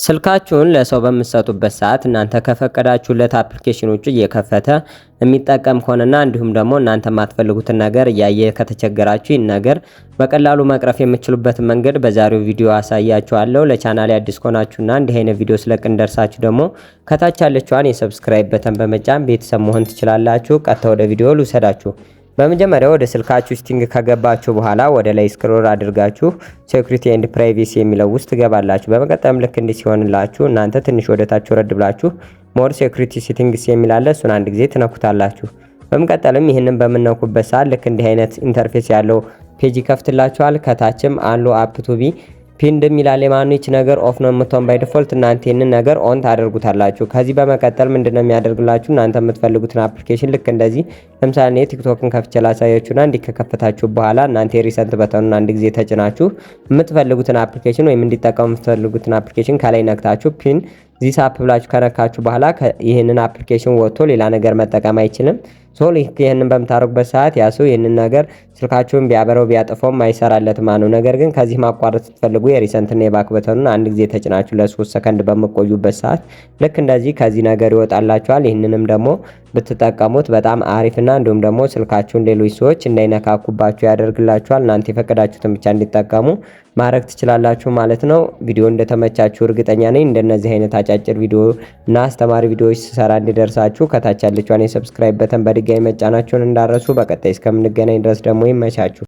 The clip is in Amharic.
ስልካችሁን ለሰው በምትሰጡበት ሰዓት እናንተ ከፈቀዳችሁለት አፕሊኬሽን ውጭ እየከፈተ የሚጠቀም ከሆነና እንዲሁም ደግሞ እናንተ የማትፈልጉትን ነገር እያየ ከተቸገራችሁ ይህን ነገር በቀላሉ መቅረፍ የምትችሉበትን መንገድ በዛሬው ቪዲዮ አሳያችኋለሁ። ለቻናሌ አዲስ ከሆናችሁና እንዲህ አይነት ቪዲዮ ስለቅ እንደርሳችሁ ደግሞ ከታች ያለችዋን የሰብስክራይብ በተን በመጫን ቤተሰብ መሆን ትችላላችሁ። ቀጥታ ወደ ቪዲዮ ልውሰዳችሁ። በመጀመሪያ ወደ ስልካችሁ ሴቲንግ ከገባችሁ በኋላ ወደ ላይ ስክሮል አድርጋችሁ ሴኩሪቲ ኤንድ ፕራይቬሲ የሚለው ውስጥ ገባላችሁ። በመቀጠልም ልክ እንዲህ ሲሆንላችሁ እናንተ ትንሽ ወደ ታች ወረድ ብላችሁ ሞር ሴኩሪቲ ሴቲንግስ የሚል አለ። እሱን አንድ ጊዜ ትነኩታላችሁ። በመቀጠልም ይህንን በምነኩበት ሰዓት ልክ እንዲህ አይነት ኢንተርፌስ ያለው ፔጅ ይከፍትላችኋል። ከታችም አሉ አፕ ቱ ቢ ፒንድ የሚላል የማንች ነገር ኦፍ ነው የምትሆን ባይ ዲፎልት እናንተ ይሄንን ነገር ኦን ታደርጉታላችሁ። ከዚህ በመቀጠል ምንድነው የሚያደርግላችሁ እናንተ የምትፈልጉትን አፕሊኬሽን ልክ እንደዚህ ለምሳሌ እኔ ቲክቶክን ከፍቼ ላሳያችሁና እንዲህ ከከፈታችሁ በኋላ እናንተ የሪሰንት በተኑን አንድ ጊዜ ተጭናችሁ የምትፈልጉትን አፕሊኬሽን ወይም እንዲጠቀሙ የምትፈልጉትን አፕሊኬሽን ከላይ ነክታችሁ ፒን ዚስ አፕ ብላችሁ ከነካችሁ በኋላ ይህንን አፕሊኬሽን ወጥቶ ሌላ ነገር መጠቀም አይችልም። ሶ ይህንን በምታደርጉበት ሰዓት ያ ሰው ይህንን ነገር ስልካችሁን ቢያበረው ቢያጥፈውም አይሰራለትም ነው። ነገር ግን ከዚህ ማቋረጥ ስትፈልጉ የሪሰንትና የባክ በተኑን አንድ ጊዜ ተጭናችሁ ለ3 ሰከንድ በመቆዩበት ሰዓት ልክ እንደዚህ ከዚህ ነገር ይወጣላችኋል። ይህንንም ደግሞ ብትጠቀሙት በጣም አሪፍና እንዲሁም ደግሞ ስልካችሁን ሌሎች ሰዎች እንዳይነካኩባችሁ ያደርግላችኋል። እናንተ የፈቀዳችሁትን ብቻ እንዲጠቀሙ ማድረግ ትችላላችሁ ማለት ነው። ቪዲዮ እንደተመቻችሁ እርግጠኛ ነኝ። እንደነዚህ አይነት አጫጭር ቪዲዮ እና አስተማሪ ቪዲዮዎች ስሰራ እንዲደርሳችሁ ከታች ያለችውን የሰብስክራይብ በተን በድጋሚ መጫናችሁን እንዳረሱ። በቀጣይ እስከምንገናኝ ድረስ ደግሞ ይመቻችሁ።